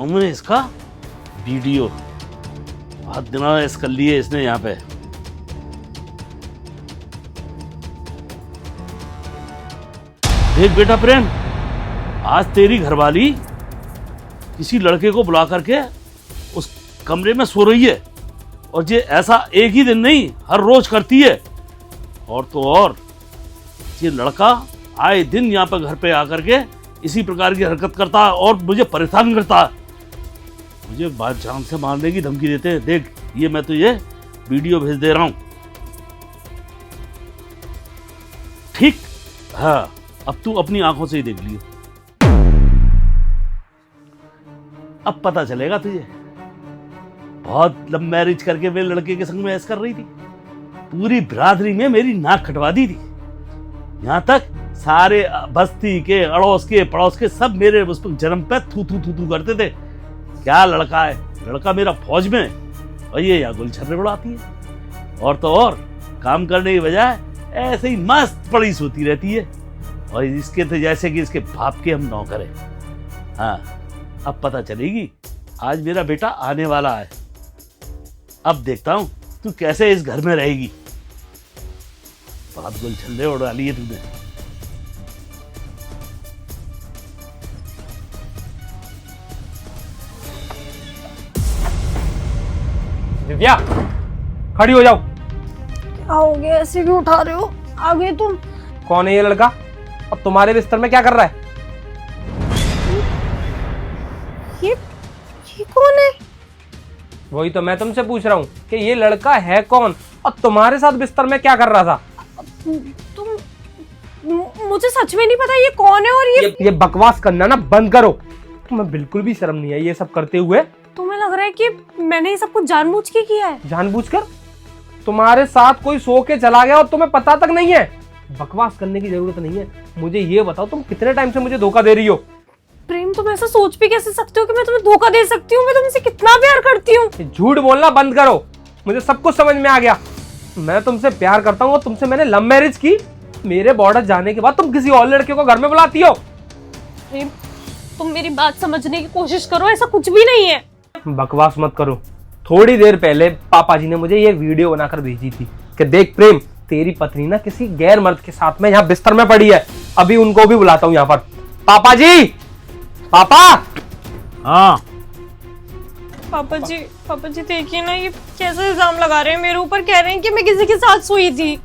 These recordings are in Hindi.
बताऊं मैं इसका वीडियो। बहुत दिनों ऐस कर लिए इसने यहाँ पे। देख बेटा प्रेम, आज तेरी घरवाली किसी लड़के को बुला करके उस कमरे में सो रही है, और ये ऐसा एक ही दिन नहीं हर रोज करती है। और तो और ये लड़का आए दिन यहाँ पर घर पे आकर के इसी प्रकार की हरकत करता है और मुझे परेशान करता है। मुझे बात जान से मारने की धमकी देते हैं। देख ये मैं तो ये वीडियो भेज दे रहा हूं। ठीक, हाँ अब तू अपनी आंखों से ही देख लियो, अब पता चलेगा तुझे। बहुत लव मैरिज करके वे लड़के के संग में ऐसा कर रही थी, पूरी बिरादरी में मेरी नाक कटवा दी थी। यहां तक सारे बस्ती के, अड़ोस के, पड़ोस के सब मेरे उस पर जन्म पे थू थू थू थू करते थे। क्या लड़का है, लड़का मेरा फौज में है, और ये यहाँ गुलछर्रे उड़ाती है। और तो और काम करने की बजाय ऐसे ही मस्त पड़ी सोती रहती है, और इसके तो जैसे कि इसके बाप के हम नौकर हैं। हाँ अब पता चलेगी। आज मेरा बेटा आने वाला है, अब देखता हूं तू कैसे इस घर में रहेगी। बहुत गुलछल्ले उड़ा लिए तूने। दिव्या खड़ी हो जाओ। क्या हो गया, ऐसे क्यों उठा रहे हो? आ गए तुम? कौन है ये लड़का? अब तुम्हारे बिस्तर में क्या कर रहा है? ये कौन है? वही तो मैं तुमसे पूछ रहा हूँ कि ये लड़का है कौन और तुम्हारे साथ बिस्तर में क्या कर रहा था? तुम मुझे सच में नहीं पता ये कौन है। और ये बकवास करना ना बंद करो। तुम्हें बिल्कुल भी शर्म नहीं है ये सब करते हुए? तुम्हें लग रहा है कि मैंने ये सब कुछ जानबूझ के किया है? जानबूझकर? तुम्हारे साथ कोई सो के चला गया और तुम्हें पता तक नहीं है? बकवास करने की जरूरत नहीं है। मुझे ये बताओ तुम कितने टाइम से मुझे धोखा दे रही हो? प्रेम तुम ऐसा सोच भी कैसे सकते हो कि मैं तुम्हें धोखा दे सकती हूँ? मैं तुमसे कितना प्यार करती हूँ। झूठ बोलना बंद करो, मुझे सब कुछ समझ में आ गया। मैं तुमसे प्यार करता हूँ और तुमसे मैंने लव मैरिज की। मेरे बॉर्डर जाने के बाद तुम किसी और लड़के को घर में बुलाती हो। प्रेम तुम मेरी बात समझने की कोशिश करो, ऐसा कुछ भी नहीं है। बकवास मत करो। थोड़ी देर पहले पापा जी ने मुझे ये वीडियो बनाकर भेजी थी कि देख प्रेम, तेरी पत्नी ना किसी गैर मर्द के साथ में यहाँ बिस्तर में पड़ी है। अभी उनको भी बुलाता हूँ यहाँ पर। पापा जी, पापा। हाँ पापा जी देखिए ना, ये कैसे इल्जाम लगा रहे हैं मेरे ऊपर। कह रहे हैं कि मैं किसी के साथ सोई थी।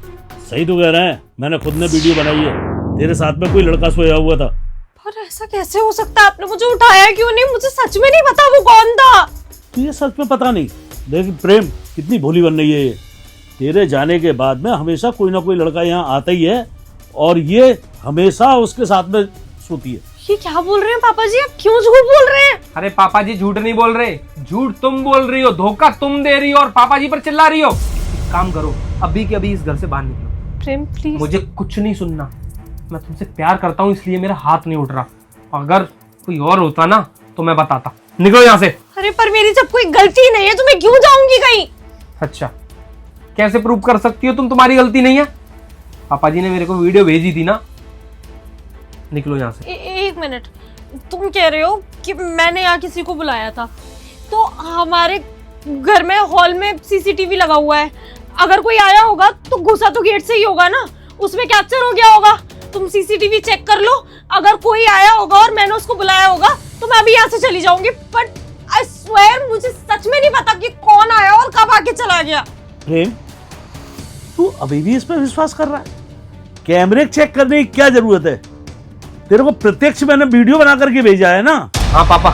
सही तो कह रहे हैं, मैंने खुद ने वीडियो बनाई है, तेरे साथ में कोई लड़का सोया हुआ था। पर ऐसा कैसे हो सकता है? आपने मुझे उठाया क्यों नहीं? मुझे सच में नहीं पता वो कौन था। तुझे सच में पता नहीं? लेकिन प्रेम कितनी भोली बन रही है ये। तेरे जाने के बाद में हमेशा कोई ना कोई लड़का यहाँ आता ही है, और ये हमेशा उसके साथ में सोती है। ये क्या बोल रहे हैं पापा जी? आप क्यों झूठ बोल रहे हैं? अरे पापा जी झूठ नहीं बोल रहे, झूठ तुम बोल रही हो। धोखा तुम दे रही हो और पापा जी पर चिल्ला रही हो। एक काम करो, अभी के अभी इस घर से बाहर निकलो। प्रेम प्लीज। मुझे कुछ नहीं सुनना। मैं तुमसे प्यार करता हूँ इसलिए मेरा हाथ नहीं उठ रहा। अगर कोई और होता ना तो मैं बताता। निकलो यहाँ से। अरे पर मेरी जब कोई गलती नहीं है तो मैं क्यों जाऊंगी कहीं? अच्छा, कैसे प्रूव कर सकती हो तुम तुम्हारी गलती नहीं है? पापा जी ने मेरे को वीडियो भेजी थी ना। निकलो यहाँ से। एक मिनट, तुम कह रहे हो कि मैंने यहाँ किसी को बुलाया था? तो हमारे घर में हॉल में सीसीटीवी लगा हुआ है। अगर कोई आया होगा तो घुसा तो गेट से ही होगा ना, उसमें कैप्चर हो गया होगा। तुम सीसीटीवी चेक कर लो, अगर कोई आया होगा और मैंने उसको बुलाया होगा तो मैं अभी यहाँ से चली जाऊंगी। बट आई स्वेयर मुझे सच में नहीं पता कि कौन आया और कब आके चला गया। प्रेम तू अभी भी इस पर विश्वास कर रहा है? कैमरे चेक करने की क्या जरूरत है? तेरे को प्रत्यक्ष मैंने वीडियो बना करके भेजा है ना। हाँ पापा,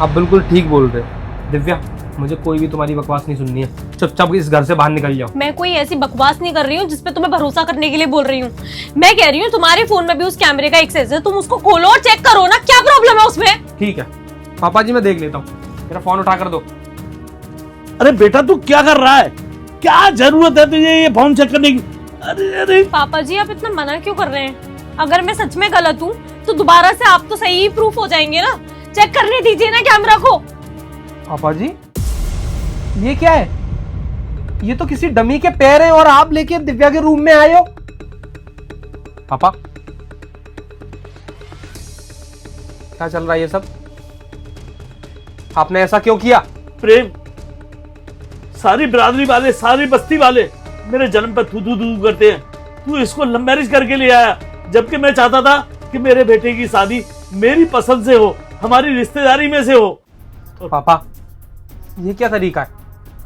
आप बिल्कुल ठीक बोल रहे हो। दिव्या, मुझे कोई भी तुम्हारी बकवास नहीं सुननी है। चुपचाप इस घर से बाहर निकल जाओ। मैं कोई ऐसी बकवास नहीं कर रही हूँ जिसपे तुम्हें भरोसा करने के लिए बोल रही हूँ। मैं कह रही हूँ तुम्हारे फोन में भी उस कैमरे का एक्सेस है, तुम उसको खोलो और चेक करो ना, क्या प्रॉब्लम है उसमें? ठीक है पापा जी, मैं देख लेता हूँ। मेरा फोन उठा कर दो। अरे बेटा तू क्या कर रहा है? क्या जरूरत है तुझे ये फोन चेक करने की? अरे अरे पापा जी आप इतना मना क्यों कर रहे हैं? अगर मैं सच में गलत हूँ तो दोबारा से आप तो सही प्रूफ हो जाएंगे ना। चेक करने दीजिए ना कैमरा को। पापा जी ये क्या है? ये तो किसी डमी के पैर हैं और आप लेके दिव्या के रूम में आए हो। पापा क्या चल रहा है ये सब? आपने ऐसा क्यों किया? प्रेम, सारी बिरादरी वाले, सारी बस्ती वाले मेरे जन्म पर थू थू थू करते हैं। तू इसको लव मैरिज करके ले आया, जबकि मैं चाहता था कि मेरे बेटे की शादी मेरी पसंद से हो, हमारी रिश्तेदारी में से हो। पापा, ये क्या तरीका है?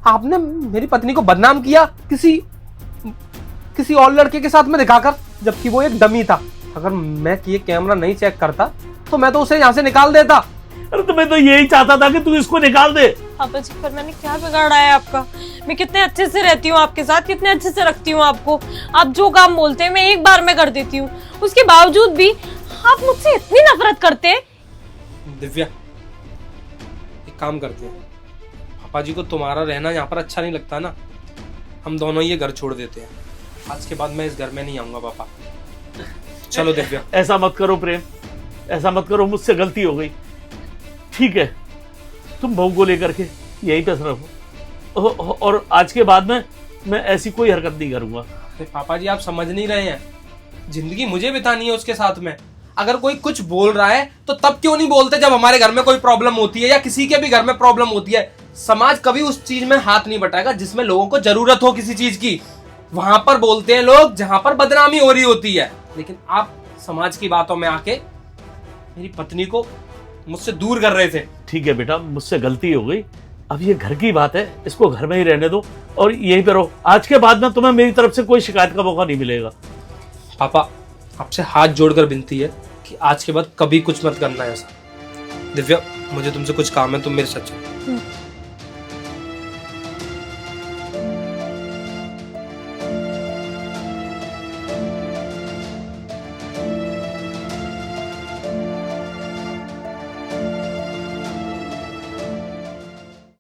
आपने मेरी पत्नी को बदनाम किया किसी और लड़के के साथ में दिखाकर, जबकि वो एक डमी था। अगर मैं ये कैमरा नहीं चेक करता तो मैं तो उसे यहाँ से निकाल देता। अरे तो मैं तो यही चाहता था कि तू इसको निकाल दे। पापा जी, पर मैंने क्या बिगाड़ा है आपका? मैं कितने अच्छे से रहती हूँ आपके साथ, कितने अच्छे से रखती हूँ आपको। आप जो काम बोलते हैं मैं एक बार में कर देती हूँ, उसके बावजूद भी आप मुझसे इतनी नफरत करते हैं। दिव्या, एक काम करते हैं, पापा जी को तुम्हारा रहना यहाँ पर अच्छा नहीं लगता ना, हम दोनों ये घर छोड़ देते हैं। आज के बाद मैं इस घर में नहीं आऊंगा पापा। चलो दिव्या। ऐसा मत करो प्रेम, ऐसा मत करो, मुझसे गलती हो गई। ठीक है, तुम बहू को लेकर के यहीं पे रहो, और आज के बाद में मैं ऐसी कोई हरकत नहीं करूंगा। अरे पापा जी, आप समझ नहीं रहे हैं, जिंदगी मुझे बितानी है उसके साथ में। अगर कोई कुछ बोल रहा है तो तब क्यों नहीं बोलते जब हमारे घर में कोई प्रॉब्लम होती है या किसी के भी घर में प्रॉब्लम होती है। समाज कभी उस चीज में हाथ नहीं बटाएगा जिसमें लोगों को जरूरत हो किसी चीज की, वहां पर बोलते हैं लोग जहां पर बदनामी हो रही होती है। लेकिन आप समाज की बातों में आके मेरी पत्नी को मुझसे दूर कर रहे थे। ठीक है बेटा, मुझसे गलती हो गई, अब ये घर की बात है, इसको घर में ही रहने दो और यहीं पे रहो। आज के बाद में तुम्हें मेरी तरफ से कोई शिकायत का मौका नहीं मिलेगा। पापा, आपसे हाथ जोड़कर विनती है कि आज के बाद कभी कुछ मत करना है ऐसा। दिव्या, मुझे तुमसे कुछ काम है, तुम मेरे साथ चलो।